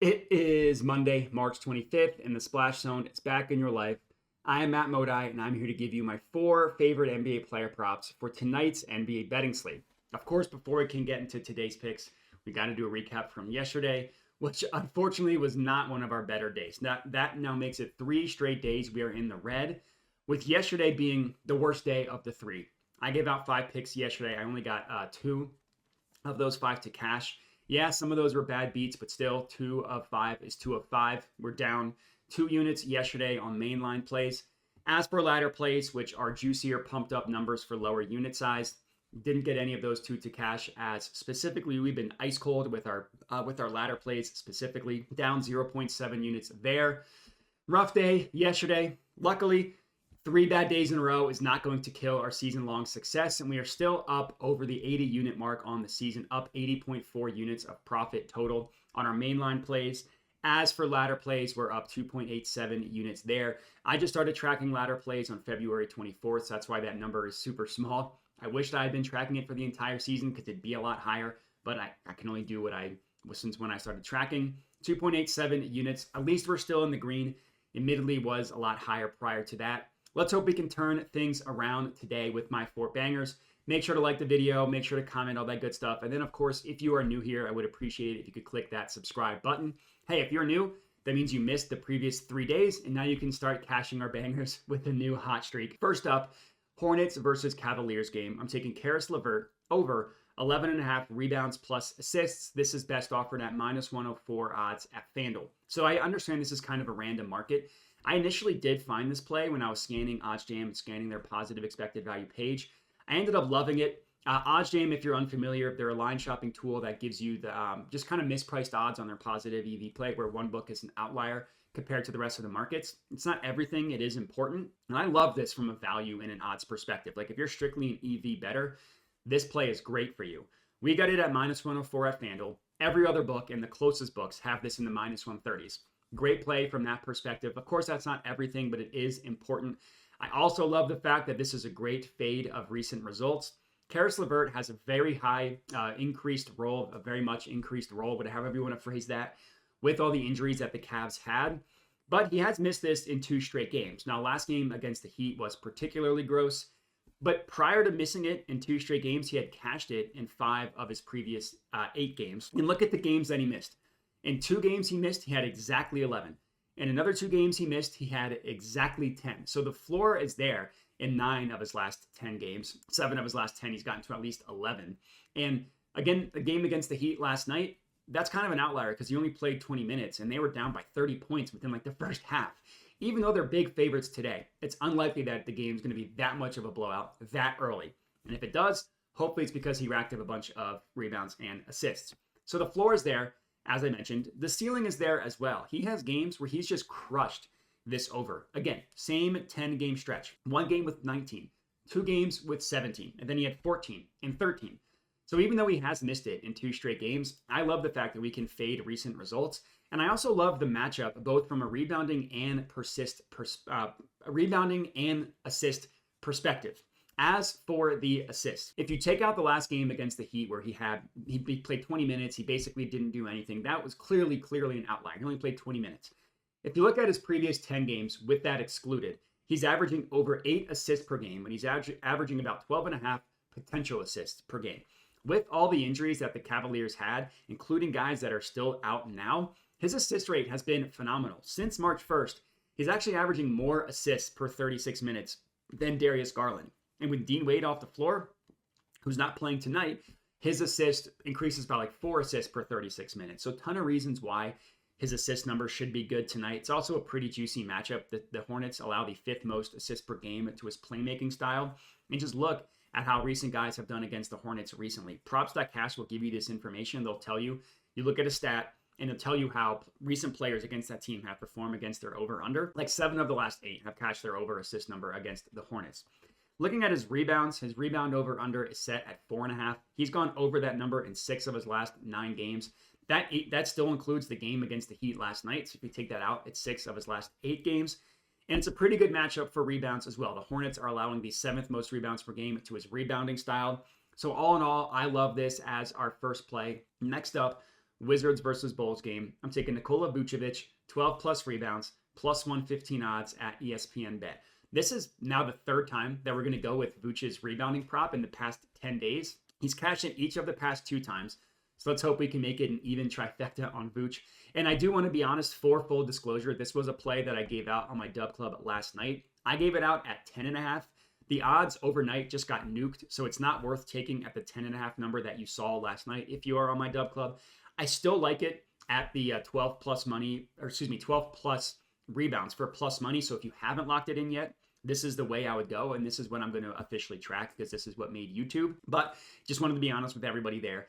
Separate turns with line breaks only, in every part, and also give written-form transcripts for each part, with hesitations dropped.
It is Monday, March 25th, and the Splash Zone is back in your life. I am Matt Modi, and I'm here to give you my 4 favorite NBA player props for tonight's NBA betting slate. Of course, before we can get into today's picks, we got to do a recap from yesterday, which unfortunately was not one of our better days. That now makes it 3 straight days we are in the red, with yesterday being the worst day of the 3. I gave out 5 picks yesterday. I only got 2 of those 5 to cash. Yeah, some of those were bad beats, but still 2 of 5 is 2 of 5. We're down 2 units yesterday on mainline plays. As for ladder plays, which are juicier, pumped up numbers for lower unit size, didn't get any of those 2 to cash, as specifically we've been ice cold with our ladder plays, specifically down 0.7 units there. Rough day yesterday. Luckily, 3 bad days in a row is not going to kill our season-long success, and we are still up over the 80-unit mark on the season, up 80.4 units of profit total on our mainline plays. As for ladder plays, we're up 2.87 units there. I just started tracking ladder plays on February 24th, so that's why that number is super small. I wished I had been tracking it for the entire season because it'd be a lot higher, but I can only do what I was since when I started tracking. 2.87 units. At least we're still in the green. Admittedly, was a lot higher prior to that. Let's hope we can turn things around today with my 4 bangers. Make sure to like the video, make sure to comment, all that good stuff. And then, of course, if you are new here, I would appreciate it if you could click that subscribe button. Hey, if you're new, that means you missed the previous 3 days, and now you can start cashing our bangers with a new hot streak. First up, Hornets versus Cavaliers game. I'm taking Carris Levert over 11.5 rebounds plus assists. This is best offered at -104 odds at FanDuel. So I understand this is kind of a random market. I initially did find this play when I was scanning OddsJam and scanning their positive expected value page. I ended up loving it. OddsJam, if you're unfamiliar, they're a line shopping tool that gives you the just kind of mispriced odds on their positive EV play, where one book is an outlier compared to the rest of the markets. It's not everything. It is important. And I love this from a value and an odds perspective. Like if you're strictly an EV bettor, this play is great for you. We got it at -104 at FanDuel. Every other book and the closest books have this in the -130s. Great play from that perspective. Of course, that's not everything, but it is important. I also love the fact that this is a great fade of recent results. Carris Levert has a very high increased role, a very much increased role, however you want to phrase that, with all the injuries that the Cavs had. But he has missed this in 2 straight games. Now, last game against the Heat was particularly gross, but prior to missing it in 2 straight games, he had cashed it in 5 of his previous 8 games. And look at the games that he missed. In 2 games he missed, he had exactly 11. In another 2 games he missed, he had exactly 10. So the floor is there in 9 of his last 10 games. 7 of his last 10, he's gotten to at least 11. And again, the game against the Heat last night, that's kind of an outlier because he only played 20 minutes and they were down by 30 points within like the first half. Even though they're big favorites today, it's unlikely that the game's going to be that much of a blowout that early. And if it does, hopefully it's because he racked up a bunch of rebounds and assists. So the floor is there. As I mentioned, the ceiling is there as well. He has games where he's just crushed this over. Again, same 10-game stretch. 1 game with 19, 2 games with 17, and then he had 14 and 13. So even though he has missed it in 2 straight games, I love the fact that we can fade recent results. And I also love the matchup, both from a rebounding and assist perspective. As for the assists, if you take out the last game against the Heat where he played 20 minutes, he basically didn't do anything. That was clearly an outlier. He only played 20 minutes. If you look at his previous 10 games with that excluded, he's averaging over 8 assists per game, and he's averaging about 12.5 potential assists per game. With all the injuries that the Cavaliers had, including guys that are still out now, his assist rate has been phenomenal. Since March 1st, he's actually averaging more assists per 36 minutes than Darius Garland. And with Dean Wade off the floor, who's not playing tonight, his assist increases by like 4 assists per 36 minutes. So a ton of reasons why his assist numbers should be good tonight. It's also a pretty juicy matchup. The Hornets allow the 5th most assists per game to his playmaking style. And just look at how recent guys have done against the Hornets recently. Props.cash will give you this information. They'll tell you, you look at a stat, and they'll tell you how recent players against that team have performed against their over-under. Like 7 of the last 8 have cashed their over-assist number against the Hornets. Looking at his rebounds, his rebound over-under is set at 4.5. He's gone over that number in 6 of his last 9 games. That still includes the game against the Heat last night. So if you take that out, it's 6 of his last 8 games. And it's a pretty good matchup for rebounds as well. The Hornets are allowing the 7th most rebounds per game to his rebounding style. So all in all, I love this as our first play. Next up, Wizards versus Bulls game. I'm taking Nikola Vucevic, 12 plus rebounds, plus 115 odds at ESPN Bet. This is now the third time that we're going to go with Vucevic's rebounding prop in the past 10 days. He's cashed in each of the past 2 times. So let's hope we can make it an even trifecta on Vooch. And I do want to be honest, for full disclosure, this was a play that I gave out on my Dub Club last night. I gave it out at 10.5. The odds overnight just got nuked, so it's not worth taking at the 10.5 number that you saw last night if you are on my Dub Club. I still like it at the 12 plus money, 12 plus rebounds for plus money. So if you haven't locked it in yet, this is the way I would go, and this is what I'm going to officially track because this is what made YouTube. But just wanted to be honest with everybody there.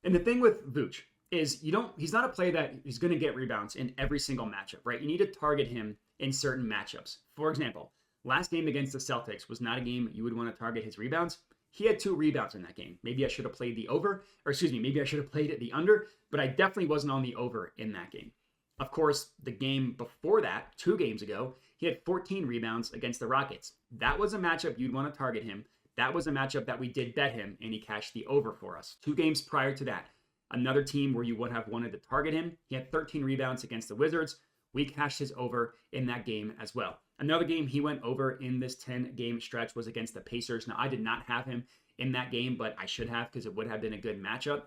And the thing with Vooch is he's not a play that he's going to get rebounds in every single matchup, right? You need to target him in certain matchups. For example, last game against the Celtics was not a game you would want to target his rebounds. He had 2 rebounds in that game. Maybe I should have played the over, maybe I should have played it the under, but I definitely wasn't on the over in that game. Of course, the game before that, 2 games ago, he had 14 rebounds against the Rockets. That was a matchup you'd want to target him. That was a matchup that we did bet him, and he cashed the over for us. 2 games prior to that, another team where you would have wanted to target him, he had 13 rebounds against the Wizards. We cashed his over in that game as well. Another game he went over in this 10-game stretch was against the Pacers. Now, I did not have him in that game, but I should have because it would have been a good matchup.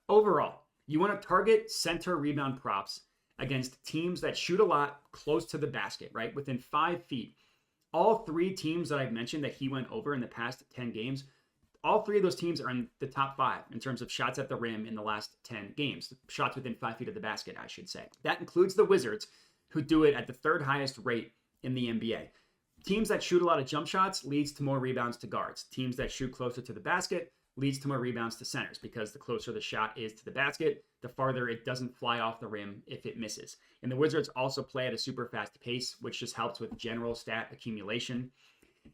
Overall, you want to target center rebound props against teams that shoot a lot close to the basket, right? Within 5 feet. All 3 teams that I've mentioned that he went over in the past 10 games, all 3 of those teams are in the top 5 in terms of shots at the rim in the last 10 games. Shots within 5 feet of the basket, I should say. That includes the Wizards, who do it at the 3rd highest rate in the NBA. Teams that shoot a lot of jump shots leads to more rebounds to guards. Teams that shoot closer to the basket leads to more rebounds to centers because the closer the shot is to the basket, the farther it doesn't fly off the rim if it misses. And the Wizards also play at a super fast pace, which just helps with general stat accumulation.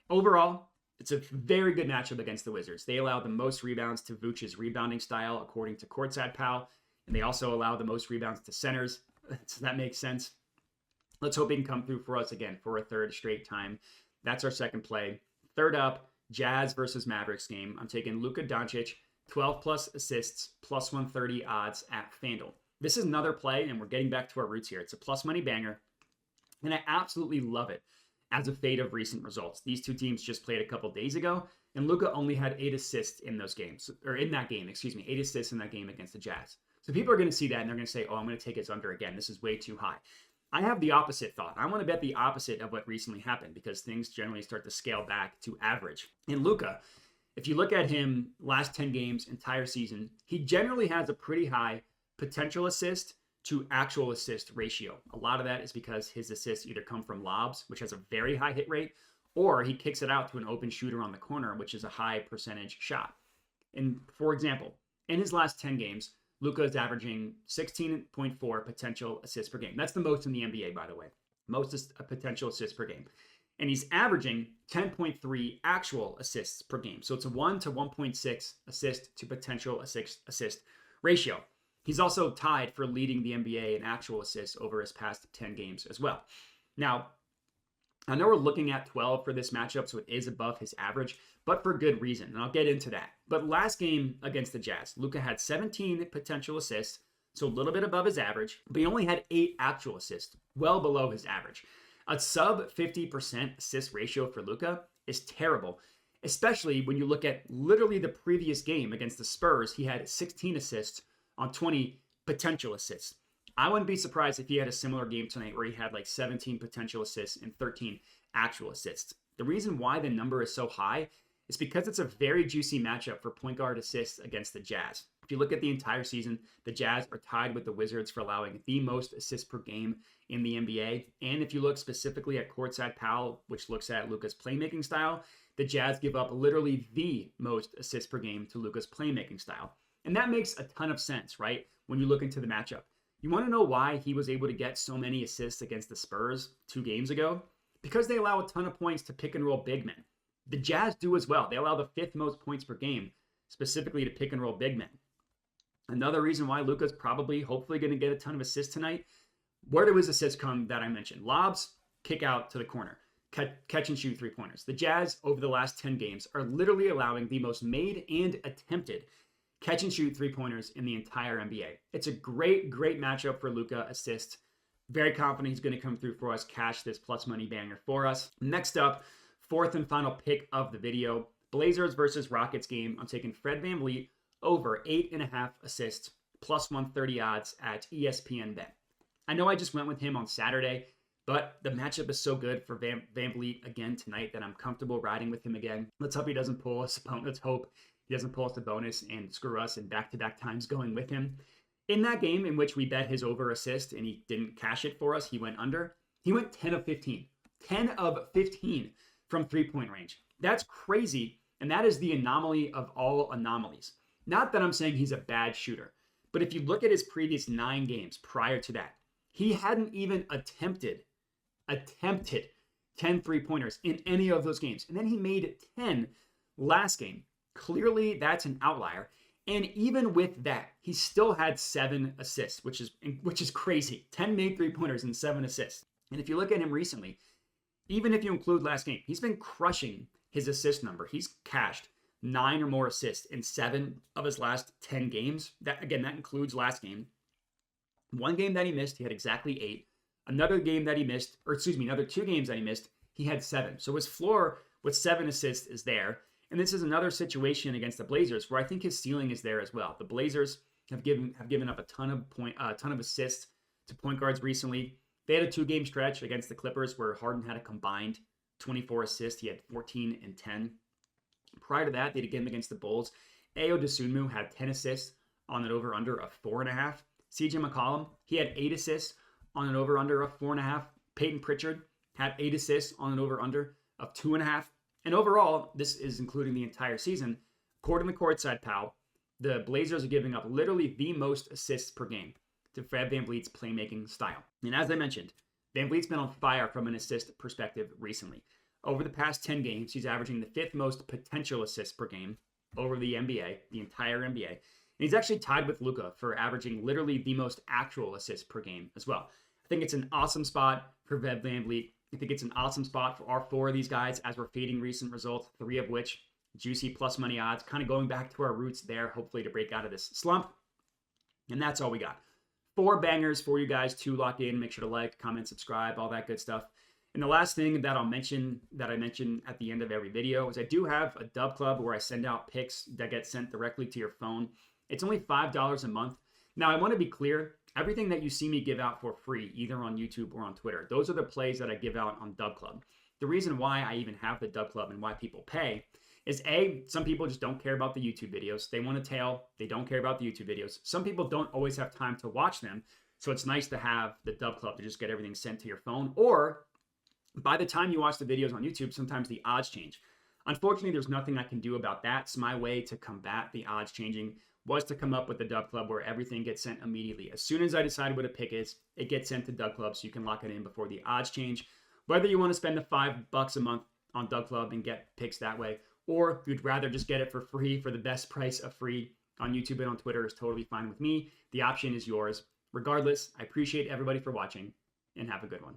Overall, it's a very good matchup against the Wizards. They allow the most rebounds to Vooch's rebounding style, according to Courtside Pal, and they also allow the most rebounds to centers. So that makes sense. Let's hope he can come through for us again for a 3rd straight time. That's our second play. Third up, Jazz versus Mavericks game. I'm taking Luka Donic, 12 plus assists, plus 130 odds at FanDuel. This is another play, and we're getting back to our roots here. It's a plus money banger, and I absolutely love it as a fade of recent results. These 2 teams just played a couple days ago, and Luka only had 8 assists in those games, or in that game, 8 assists in that game against the Jazz. So people are going to see that, and they're going to say, oh, I'm going to take his under again. This is way too high. I have the opposite thought. I want to bet the opposite of what recently happened because things generally start to scale back to average. And Luka, if you look at him last 10 games, entire season, he generally has a pretty high potential assist to actual assist ratio. A lot of that is because his assists either come from lobs, which has a very high hit rate, or he kicks it out to an open shooter on the corner, which is a high percentage shot. And for example, in his last 10 games, Luka is averaging 16.4 potential assists per game. That's the most in the NBA, by the way. Most potential assists per game. And he's averaging 10.3 actual assists per game. So it's a 1 to 1.6 assist to potential assist ratio. He's also tied for leading the NBA in actual assists over his past 10 games as well. Now, I know we're looking at 12 for this matchup, so it is above his average, but for good reason, and I'll get into that. But last game against the Jazz, Luka had 17 potential assists, so a little bit above his average, but he only had 8 actual assists, well below his average. A sub 50% assist ratio for Luka is terrible, especially when you look at literally the previous game against the Spurs. He had 16 assists on 20 potential assists. I wouldn't be surprised if he had a similar game tonight where he had like 17 potential assists and 13 actual assists. The reason why the number is so high is because it's a very juicy matchup for point guard assists against the Jazz. If you look at the entire season, the Jazz are tied with the Wizards for allowing the most assists per game in the NBA. And if you look specifically at Courtside Pal, which looks at Luka's playmaking style, the Jazz give up literally the most assists per game to Luka's playmaking style. And that makes a ton of sense, right? When you look into the matchup. You want to know why he was able to get so many assists against the Spurs 2 games ago? Because they allow a ton of points to pick and roll big men. The Jazz do as well. They allow the 5th most points per game, specifically to pick and roll big men. Another reason why Luka's probably, hopefully going to get a ton of assists tonight. Where do his assists come that I mentioned? Lobs, kick out to the corner, catch and shoot 3-pointers. The Jazz, over the last 10 games, are literally allowing the most made and attempted catch and shoot three-pointers in the entire NBA. It's a great matchup for Luka assist. Very confident he's going to come through for us, cash this plus money banger for us. Next up, fourth and final pick of the video, Blazers versus Rockets game. I'm taking Fred VanVleet over 8.5 assists, plus 130 odds at ESPN Bet. I know I just went with him on Saturday, but the matchup is so good for VanVleet again tonight that I'm comfortable riding with him again. Let's hope he doesn't pull us. Let's hope he doesn't pull us a bonus and screw us in back-to-back times going with him. In that game in which we bet his over assist and he didn't cash it for us, he went under. He went 10 of 15. 10 of 15 from three-point range. That's crazy, and that is the anomaly of all anomalies. Not that I'm saying he's a bad shooter, but if you look at his previous 9 games prior to that, he hadn't even attempted 10 three-pointers in any of those games. And then he made 10 last game. Clearly, that's an outlier. And even with that, he still had 7 assists, which is crazy. 10 made three-pointers and 7 assists. And if you look at him recently, even if you include last game, he's been crushing his assist number. He's cashed 9 or more assists in 7 of his last 10 games. That includes last game. One game that he missed, he had exactly 8. Another game that he missed, another 2 games that he missed, he had 7. So his floor with 7 assists is there. And this is another situation against the Blazers where I think his ceiling is there as well. The Blazers have given up a ton of assists to point guards recently. They had a 2-game stretch against the Clippers where Harden had a combined 24 assists. He had 14 and 10. Prior to that, they had a game against the Bulls. Ayo Dosunmu had 10 assists on an over-under of 4.5. CJ McCollum, he had 8 assists on an over-under of 4.5. Peyton Pritchard had 8 assists on an over-under of 2.5. And overall, this is including the entire season, according to Courtside Pal, the Blazers are giving up literally the most assists per game to Fred VanVleet's playmaking style. And as I mentioned, VanVleet's been on fire from an assist perspective recently. Over the past 10 games, he's averaging the 5th most potential assists per game over the NBA, the entire NBA. And he's actually tied with Luka for averaging literally the most actual assists per game as well. I think it's an awesome spot for Fred VanVleet. I think it's an awesome spot for our 4 of these guys as we're fading recent results, 3 of which juicy plus money odds, kind of going back to our roots there, hopefully to break out of this slump. And that's all we got. 4 bangers for you guys to lock in. Make sure to like, comment, subscribe, all that good stuff. And the last thing that I mention at the end of every video is I do have a Dub Club where I send out picks that get sent directly to your phone. It's only $5 a month. Now, I want to be clear. Everything that you see me give out for free, either on YouTube or on Twitter, those are the plays that I give out on Dub Club. The reason why I even have the Dub Club and why people pay is A, some people just don't care about the YouTube videos. They want a tail. They don't care about the YouTube videos. Some people don't always have time to watch them. So it's nice to have the Dub Club to just get everything sent to your phone. Or by the time you watch the videos on YouTube, sometimes the odds change. Unfortunately, there's nothing I can do about that. So my way to combat the odds changing was to come up with the Dub Club where everything gets sent immediately. As soon as I decide what a pick is, it gets sent to Dub Club so you can lock it in before the odds change. Whether you want to spend the $5 a month on Dub Club and get picks that way, or you'd rather just get it for free for the best price of free on YouTube and on Twitter is totally fine with me. The option is yours. Regardless, I appreciate everybody for watching and have a good one.